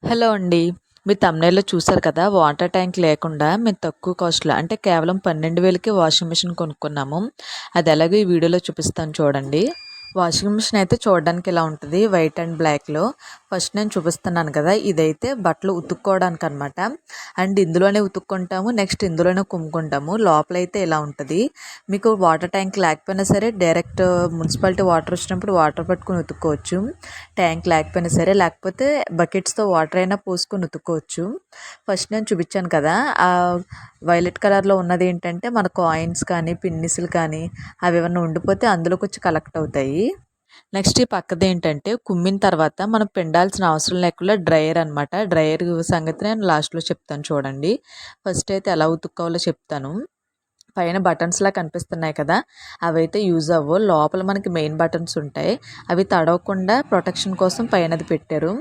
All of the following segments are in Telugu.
హలో అండి. మీరు థంబ్‌నెయిల్‌లో చూసారు కదా! వాటర్ ట్యాంక్ లేకుండా మేము తక్కువ కాస్ట్‌లో అంటే కేవలం 12,000కే వాషింగ్ మిషన్ కొనుక్కున్నాము. అది ఎలాగో ఈ వీడియోలో చూపిస్తాను చూడండి. వాషింగ్ మిషన్ అయితే చూడడానికి ఇలా ఉంటది. వైట్ అండ్ బ్లాక్‌లో. ఫస్ట్ నేను చూపిస్తున్నాను కదా! ఇదైతే బట్టలు ఉతుక్కోవడానికనమాట. అండ్ ఇందులోనే ఉతుక్కుంటాము. నెక్స్ట్ ఇందులోనే కుమ్ముకుంటాము. లోపలైతే ఇలా ఉంటది. మీకు వాటర్ ట్యాంక్ లేకపోయినా సరే డైరెక్ట్ మున్సిపాలిటీ వాటర్ వచ్చినప్పుడు వాటర్ పట్టుకొని ఉతుక్కోవచ్చు. ట్యాంక్ లేకపోయినా సరే, లేకపోతే బకెట్స్‌తో వాటర్ అయినా పోసుకొని ఉతుక్కోవచ్చు. ఫస్ట్ నేను చూపించాను కదా! వైలెట్ కలర్‌లో ఉన్నదేంటంటే మన కాయిన్స్ కానీ, పిన్నీసులు కానీ అవేమన్నా ఉండిపోతే అందులోకొచ్చి కలెక్ట్ అవుతాయి. నెక్స్ట్ ఈ పక్కదేంటంటే కుమ్మిన తర్వాత మనం పిండాల్సిన అవసరం లేకుండా డ్రైయర్ అనమాట. డ్రైయర్ సంగతి నేను లాస్ట్‌లో చెప్తాను చూడండి. ఫస్ట్ అయితే ఎలా ఉతుక్కోవాలో చెప్తాను. పైన బటన్స్‌లా కనిపిస్తున్నాయి కదా! అవైతే యూజ్ అవ్వవు. లోపల మనకి మెయిన్ బటన్స్ ఉంటాయి. అవి తడవకుండా ప్రొటెక్షన్ కోసం పైనది పెట్టారు.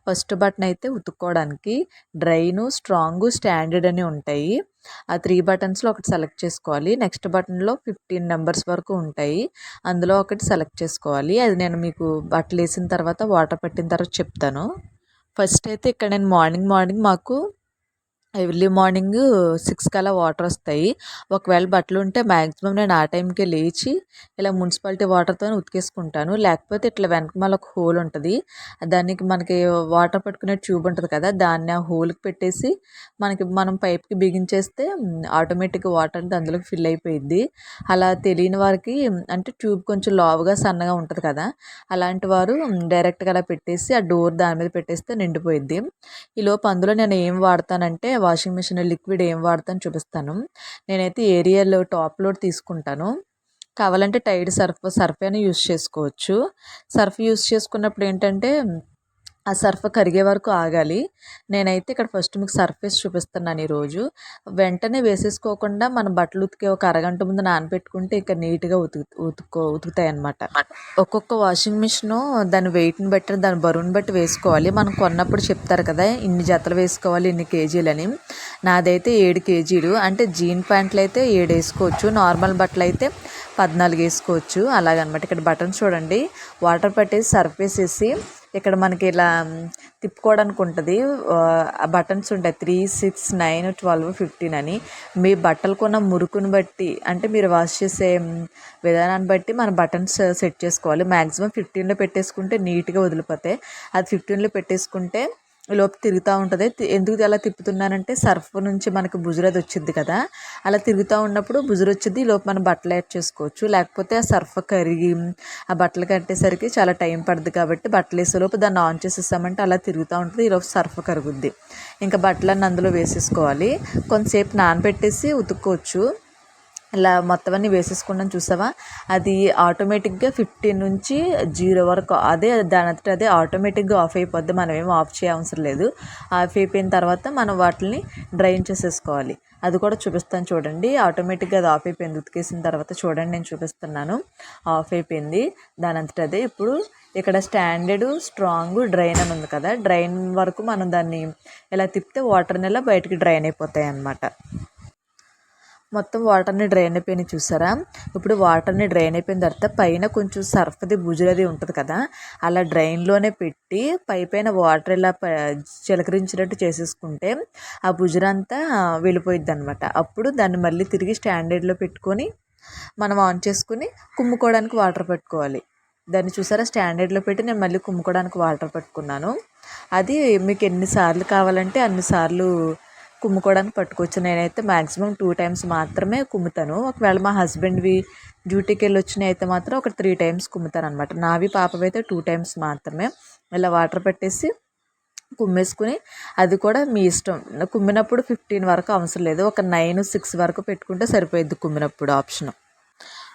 ఫస్ట్ బటన్ అయితే ఉతుక్కోవడానికి డ్రైను, స్ట్రాంగు, స్టాండర్డ్ అని ఉంటాయి. ఆ 3 బటన్స్‌లో ఒకటి సెలెక్ట్ చేసుకోవాలి. నెక్స్ట్ బటన్‌లో 15 నంబర్స్ వరకు ఉంటాయి. అందులో ఒకటి సెలెక్ట్ చేసుకోవాలి. అది నేను మీకు బట్టలేసిన తర్వాత వాటర్ పట్టిన తర్వాత చెప్తాను. ఫస్ట్ అయితే ఇక్కడ నేను మార్నింగ్ మాకు ఎర్లీ మార్నింగ్ 6 కల్లా వాటర్ వస్తాయి. ఒకవేళ బట్టలు ఉంటే మ్యాక్సిమం నేను ఆ టైంకే లేచి ఇలా మున్సిపాలిటీ వాటర్‌తోనే ఉతికేసుకుంటాను. లేకపోతే ఇట్లా వెనకమాల ఒక హోల్ ఉంటది. దానికి మనకి వాటర్ పట్టుకునే ట్యూబ్ ఉంటది కదా! దాన్ని ఆ హోల్‌కి పెట్టేసి మనం పైప్‌కి బిగించేస్తే ఆటోమేటిక్‌గా వాటర్ అంతా అందులోకి ఫిల్ అయిపోయిద్ది. అలా తెలియని వారికి అంటే ట్యూబ్ కొంచెం లావుగా, సన్నగా ఉంటది కదా! అలాంటి వారు డైరెక్ట్‌గా అలా పెట్టేసి ఆ డోర్ దాని మీద పెట్టేస్తే నిండిపోయిద్ది. ఈలోపు అందులో నేను ఏం వాడతానంటే వాషింగ్ మిషన్ లిక్విడ్ ఏం వాడతానో చూపిస్తాను. నేనైతే ఏరియల్ టాప్ లోడ్ తీసుకుంటాను. కావాలంటే టైడ్ సర్ఫ్ అయినా యూజ్ చేసుకోవచ్చు. సర్ఫ్ యూజ్ చేసుకున్నప్పుడు ఏంటంటే ఆ సర్ఫ్ కరిగే వరకు ఆగాలి. నేనైతే ఇక్కడ ఫస్ట్ మీకు సర్ఫ్ ఏసి చూపిస్తున్నాను ఈరోజు. వెంటనే వేసేసుకోకుండా మనం బట్టలు ఉతికే ఒక అరగంట ముందు నానబెట్టుకుంటే ఇక నీట్‌గా ఉతుకుతాయన్నమాట. ఒక్కొక్క వాషింగ్ మిషను దాని వెయిట్‌ని బట్టి, దాని బరువుని బట్టి వేసుకోవాలి. మనం కొన్నప్పుడు చెప్తారు కదా! ఇన్ని జతలు వేసుకోవాలి, ఇన్ని కేజీలని. నాదైతే 7 కేజీలు. అంటే జీన్ ప్యాంట్లయితే 7 ఏసుకోవచ్చు. నార్మల్ బట్టలయితే 14 ఏసుకోవచ్చు. అలాగనమాట. ఇక్కడ బటన్స్ చూడండి. వాటర్ పట్టేసి సర్ఫ్ ఏసేసి ఇక్కడ మనకి ఇలా తిప్పుకోవడానికి ఉంటుంది. ఆ బటన్స్ ఉంటాయి 3, 6, 9, 12, 15 అని. మీ బట్టలకున్న మురుకుని బట్టి అంటే మీరు వాష్ చేసే విధానాన్ని బట్టి మన బటన్స్ సెట్ చేసుకోవాలి. మ్యాక్సిమం 15లో పెట్టేసుకుంటే నీట్‌గా వదిలిపోతాయి. అది 15లో పెట్టేసుకుంటే ఈలోపు తిరుగుతూ ఉంటది. ఎందుకు అలా తిప్పుతున్నానంటే సర్ఫ్ నుంచి మనకి బుజురది వచ్చిద్ది కదా! అలా తిరుగుతూ ఉన్నప్పుడు బుజురొచ్చిద్ది. ఈలోపు మనం బట్టలు యాడ్ చేసుకోవచ్చు. లేకపోతే ఆ సర్ఫ్ కరిగి ఆ బట్టలు కట్టేసరికి చాలా టైం పడుద్ది కాబట్టి బట్టలేసేలోపు దాన్ని ఆన్ చేసేసామంటే అలా తిరుగుతూ ఉంటుంది. ఈలోపు సర్ఫ్ కరుగుద్ది. ఇంకా బట్టలన్నీ అందులో వేసేసుకోవాలి. కొంతసేపు నానబెట్టేసి ఉతుక్కోవచ్చు. ఇలా మొత్తం అన్నీ వేసేసుకున్నాను చూసావా? అది ఆటోమేటిక్‌గా 15 నుంచి 0 వరకు దానంతట అదే ఆటోమేటిక్‌గా ఆఫ్ అయిపోద్ది. మనం ఏమి ఆఫ్ చేయవసరం లేదు. ఆఫ్ అయిపోయిన తర్వాత మనం వాటిని డ్రైన్ చేసేసుకోవాలి. అది కూడా చూపిస్తాను చూడండి. ఆటోమేటిక్‌గా అది ఆఫ్ అయిపోయింది. ఉతికేసిన తర్వాత చూడండి నేను చూపిస్తున్నాను. ఆఫ్ అయిపోయింది దానంతట అదే. ఇప్పుడు ఇక్కడ స్టాండర్డ్, స్ట్రాంగ్, డ్రైన్ అని ఉంది కదా! డ్రైన్ వరకు మనం దాన్ని ఇలా తిప్పితే వాటర్ అన్నీ బయటికి డ్రైన్ అయిపోతాయన్నమాట. మొత్తం వాటర్‌ని డ్రైన్ అయిపోయినాయి చూసారా? ఇప్పుడు వాటర్‌ని డ్రైన్ అయిపోయిన తర్వాత పైన కొంచెం సర్ఫ్‌ది బుజురది ఉంటది కదా! అలా డ్రైన్‌లోనే పెట్టి పైపైన వాటర్ ఇలా చిలకరించినట్టు చేసేసుకుంటే ఆ బుజురంతా వెళ్ళిపోయిద్దనమాట. అప్పుడు దాన్ని మళ్ళీ తిరిగి స్టాండర్డ్‌లో పెట్టుకొని మనం ఆన్ చేసుకొని కుమ్ముకోవడానికి వాటర్ పెట్టుకోవాలి. దాన్ని చూసారా స్టాండర్డ్‌లో పెట్టి నేను మళ్ళీ కుమ్ముకోవడానికి వాటర్ పెట్టుకున్నాను. అది మీకు ఎన్ని సార్లు కావాలంటే అన్ని సార్లు కుమ్ముకోవడానికి పట్టుకోవచ్చు. నేనైతే మ్యాక్సిమం 2 టైమ్స్ మాత్రమే కుమ్ముతాను. ఒకవేళ మా హస్బెండ్‌వి డ్యూటీకి వెళ్ళొచ్చినవి అయితే మాత్రం ఒక 3 టైమ్స్ కుమ్ముతాననమాట. నావి పాపవైతే 2 టైమ్స్ మాత్రమే. ఇలా వాటర్ పెట్టేసి కుమ్మేసుకుని అది కూడా మీ ఇష్టం. కుమ్మినప్పుడు 15 వరకు అవసరం లేదు. ఒక 9, 6 వరకు పెట్టుకుంటే సరిపోయిద్ది కుమ్మినప్పుడు ఆప్షన్.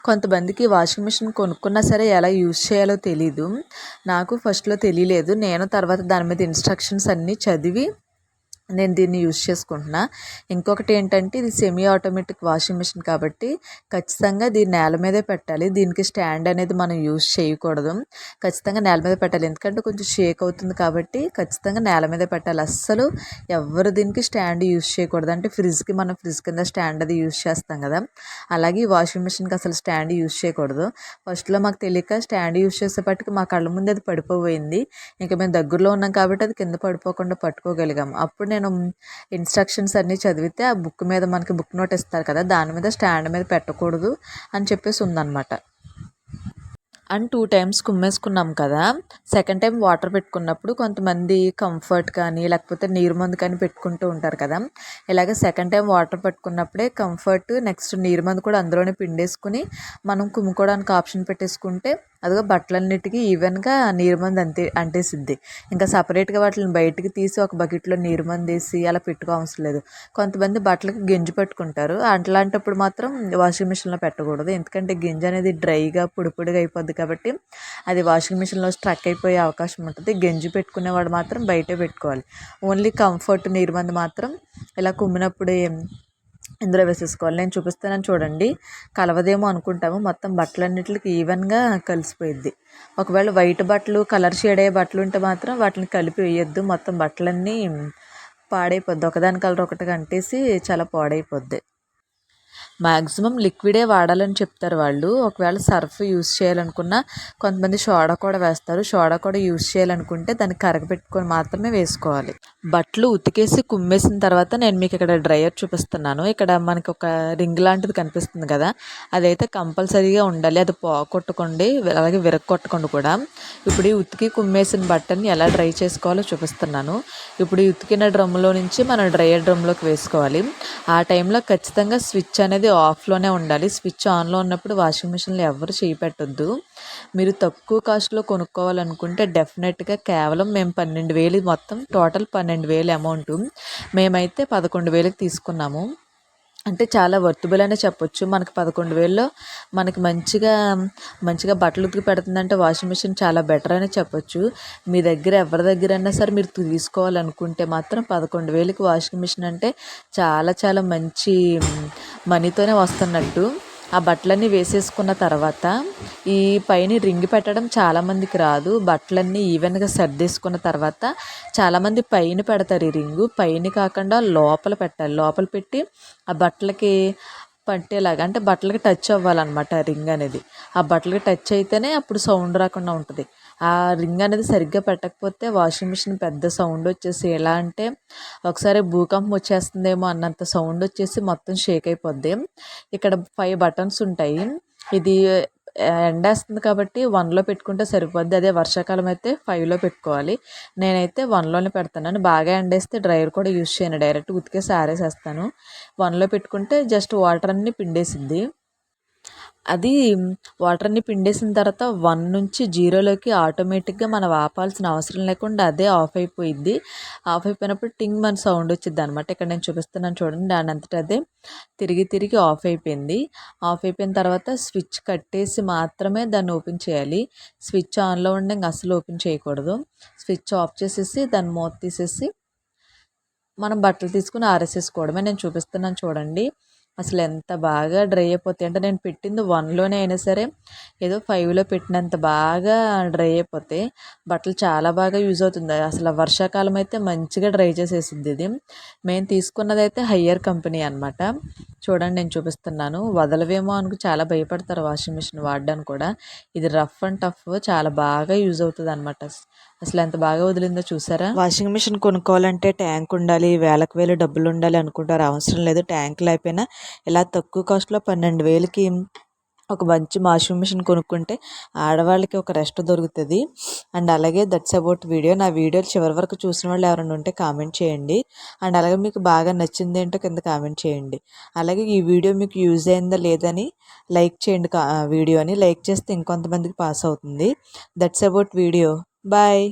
కొంతమందికి వాషింగ్ మిషన్ కొనుక్కున్నా సరే ఎలా యూజ్ చేయాలో తెలీదు. నాకు ఫస్ట్‌లో తెలియలేదు. నేను తర్వాత దాని మీద ఇన్‌స్ట్రక్షన్స్ అన్నీ చదివి నేను దీన్ని యూజ్ చేసుకుంటున్నా. ఇంకొకటి ఏంటంటే ఇది సెమీ ఆటోమేటిక్ వాషింగ్ మిషన్ కాబట్టి ఖచ్చితంగా దీన్ని నేల మీదే పెట్టాలి. దీనికి స్టాండ్ అనేది మనం యూజ్ చేయకూడదు. ఖచ్చితంగా నేల మీద పెట్టాలి. ఎందుకంటే కొంచెం షేక్ అవుతుంది కాబట్టి ఖచ్చితంగా నేల మీదే పెట్టాలి. అస్సలు ఎవ్వరు దీనికి స్టాండ్ యూజ్ చేయకూడదు. అంటే మనం ఫ్రిడ్జ్ కింద స్టాండ్ అది యూజ్ చేస్తాం కదా, అలాగే ఈ వాషింగ్ మిషన్కి అసలు స్టాండ్ యూజ్ చేయకూడదు. ఫస్ట్లో మాకు తెలియక స్టాండ్ యూజ్ చేసేపటికి మా కళ్ళ ముందు అది పడిపోయింది. ఇంకా మేము దగ్గరలో ఉన్నాం కాబట్టి అది కింద పడిపోకుండా పట్టుకోగలిగాం. అప్పుడు నేను ఇన్స్ట్రక్షన్స్ అన్నీ చదివితే ఆ బుక్ మీద మనకి బుక్ నోట్ ఇస్తారు కదా, దాని మీద స్టాండ్ మీద పెట్టకూడదు అని చెప్పేసి ఉందన్నమాట. అండ్ 2 టైమ్స్ కుమ్మేసుకున్నాం కదా, సెకండ్ టైం వాటర్ పెట్టుకున్నప్పుడు కొంతమంది కంఫర్ట్ కానీ లేకపోతే నీరు మందు కానీ పెట్టుకుంటూ ఉంటారు కదా, ఇలాగ సెకండ్ టైం వాటర్ పెట్టుకున్నప్పుడే కంఫర్ట్ నెక్స్ట్ నీరు మందు కూడా అందులోనే పిండేసుకుని మనం కుమ్ముకోవడానికి ఆప్షన్ పెట్టేసుకుంటే అదిగో బట్టలన్నిటికీ ఈవెన్గా నీరు మందు అంటేసిద్ది. ఇంకా సపరేట్గా వాటిని బయటికి తీసి ఒక బకెట్లో నీరు మందు వేసి అలా పెట్టుకో అవసరం లేదు. కొంతమంది బట్టలకి గింజ పెట్టుకుంటారు, అట్లాంటప్పుడు మాత్రం వాషింగ్ మిషన్లో పెట్టకూడదు. ఎందుకంటే గింజ అనేది డ్రైగా పొడి పొడిగా అయిపోద్ది కాబట్టి అది వాషింగ్ మిషన్లో స్ట్రక్ అయిపోయే అవకాశం ఉంటుంది. గంజి పెట్టుకునేవాడు మాత్రం బయటే పెట్టుకోవాలి. ఓన్లీ కంఫర్ట్ నీరు మందు మాత్రం ఇలా కుమ్మినప్పుడే ఇందులో వేసేసుకోవాలి. నేను చూపిస్తానని చూడండి, కలవదేమో అనుకుంటాము, మొత్తం బట్టలన్నిటికి ఈవెన్గా కలిసిపోయిద్ది. ఒకవేళ వైట్ బట్టలు కలర్ షేడ్ అయ్యే బట్టలు ఉంటే మాత్రం వాటిని కలిపి వేయొద్దు, మొత్తం బట్టలన్నీ పాడైపోద్ది. ఒకదాని కలర్ ఒకటిగా అంటేసి చాలా పాడైపోద్ది. మ్యాక్సిమం లిక్విడే వాడాలని చెప్తారు వాళ్ళు. ఒకవేళ సర్ఫ్ యూస్ చేయాలనుకున్నా కొంతమంది సోడా కూడా వేస్తారు. సోడా కూడా యూస్ చేయాలనుకుంటే దాన్ని కరగబెట్టుకొని మాత్రమే వేసుకోవాలి. బట్టలు ఉతికేసి కుమ్మేసిన తర్వాత నేను మీకు ఇక్కడ డ్రయర్ చూపిస్తున్నాను. ఇక్కడ మనకి ఒక రింగ్ లాంటిది కనిపిస్తుంది కదా, అదైతే కంపల్సరీగా ఉండాలి. అది పోగొట్టుకోండి, అలాగే విరగొట్టకండి కూడా. ఇప్పుడు ఈ ఉతికి కుమ్మేసిన బట్టని ఎలా డ్రై చేసుకోవాలో చూపిస్తున్నాను. ఇప్పుడు ఈ ఉతికిన డ్రమ్లో నుంచి మనం డ్రయర్ డ్రమ్లోకి వేసుకోవాలి. ఆ టైంలో ఖచ్చితంగా స్విచ్ అనేది ఆఫ్లోనే ఉండాలి. స్విచ్ ఆన్లో ఉన్నప్పుడు వాషింగ్ మిషన్లో ఎవరు చేయి పెట్టొద్దు. మీరు తక్కువ కాస్ట్లో కొనుక్కోవాలనుకుంటే డెఫినెట్గా కేవలం మేము 12,000 మొత్తం టోటల్ 12,000 అమౌంట్, మేమైతే 11,000కి తీసుకున్నాము. అంటే చాలా వర్తబుల్ అనే చెప్పొచ్చు. మనకి 11,000లో మనకి మంచిగా బట్టలు ఉతికి పెడుతుందంటే వాషింగ్ మిషన్ చాలా బెటర్ అని చెప్పొచ్చు. మీ దగ్గర ఎవరి దగ్గర అయినా సరే మీరు తీసుకోవాలనుకుంటే మాత్రం 11,000కి వాషింగ్ మిషన్ అంటే చాలా చాలా మంచి మనీతోనే వస్తున్నట్టు. ఆ బట్టలన్నీ వేసేసుకున్న తర్వాత ఈ పైన రింగ్ పెట్టడం చాలామందికి రాదు. బట్టలన్నీ ఈవెన్గా సర్దేసుకున్న తర్వాత చాలామంది పైన పెడతారు. ఈ రింగు పైన కాకుండా లోపల పెట్టాలి. లోపల పెట్టి ఆ బట్టలకి పట్టేలాగా, అంటే బట్టలకి టచ్ అవ్వాలన్నమాట ఆ రింగ్ అనేది. ఆ బట్టలకి టచ్ అయితేనే అప్పుడు సౌండ్ రాకుండా ఉంటుంది. ఆ రింగ్ అనేది సరిగ్గా పెట్టకపోతే వాషింగ్ మిషన్ పెద్ద సౌండ్ వచ్చేసి ఎలా అంటే ఒకసారి భూకంపం వచ్చేస్తుందేమో అన్నంత సౌండ్ వచ్చేసి మొత్తం షేక్ అయిపోద్ది. ఇక్కడ 5 బటన్స్ ఉంటాయి. ఇది ఎండేస్తుంది కాబట్టి 1లో పెట్టుకుంటే సరిపోద్ది. అదే వర్షాకాలం అయితే 5లో పెట్టుకోవాలి. నేనైతే 1లోనే పెడతాను. బాగా ఎండేస్తే డ్రైయర్ కూడా యూజ్ చేయను, డైరెక్ట్ ఉతికేసి ఆరేసేస్తాను. 1లో పెట్టుకుంటే జస్ట్ వాటర్ అన్నీ పిండేసిద్ది. అది వాటర్ అన్ని పిండేసిన తర్వాత 1 నుంచి 0లోకి ఆటోమేటిక్గా మనం ఆపాల్సిన అవసరం లేకుండా అదే ఆఫ్ అయిపోయిద్ది. ఆఫ్ అయిపోయినప్పుడు టింగ్ మన సౌండ్ వచ్చిద్ది అనమాట. ఇక్కడ నేను చూపిస్తున్నాను చూడండి, దాని అంతటా అదే తిరిగి ఆఫ్ అయిపోయింది. ఆఫ్ అయిపోయిన తర్వాత స్విచ్ కట్టేసి మాత్రమే దాన్ని ఓపెన్ చేయాలి. స్విచ్ ఆన్లో ఉండి ఇంక అసలు ఓపెన్ చేయకూడదు. స్విచ్ ఆఫ్ చేసేసి దాన్ని మూత తీసేసి మనం బట్టలు తీసుకుని ఆరేసేసుకోవడమే. నేను చూపిస్తున్నాను చూడండి, అసలు ఎంత బాగా డ్రై అయిపోతాయి అంటే నేను పెట్టింది 1లోనే అయినా సరే ఏదో 5లో పెట్టినంత బాగా డ్రై అయిపోతాయి. బట్టలు చాలా బాగా యూజ్ అవుతుంది. అసలు వర్షాకాలం అయితే మంచిగా డ్రై చేసేసిద్ది ఇది. మేము తీసుకున్నది అయితే హయ్యర్ కంపెనీ అనమాట. చూడండి నేను చూపిస్తున్నాను, వదలవేమో అనుకు చాలా భయపడతారు వాషింగ్ మిషన్ వాడడానికి కూడా. ఇది రఫ్ అండ్ టఫ్ చాలా బాగా యూజ్ అవుతుంది అనమాట. అసలు ఎంత బాగా వదిలిందో చూసారా. వాషింగ్ మిషన్ కొనుక్కోవాలంటే ట్యాంక్ ఉండాలి, వేలకు వేలు డబ్బులు ఉండాలి అనుకుంటారు. అవసరం లేదు. ట్యాంక్ లేకపోయినా ఇలా తక్కువ కాస్ట్లో 12,000కి ఒక మంచి వాషింగ్ మిషన్ కొనుక్కుంటే ఆడవాళ్ళకి ఒక రెస్ట్ దొరుకుతుంది. అండ్ అలాగే దట్స్ అబౌట్ వీడియో. నా వీడియో చివరి వరకు చూసిన వాళ్ళు ఎవరైనా ఉంటే కామెంట్ చేయండి. అండ్ అలాగే మీకు బాగా నచ్చింది ఏంటో కింద కామెంట్ చేయండి. అలాగే ఈ వీడియో మీకు యూజ్ అయిందా లేదని లైక్ చేయండి. వీడియోని లైక్ చేస్తే ఇంకొంతమందికి పాస్ అవుతుంది. That's about video. బాయ్.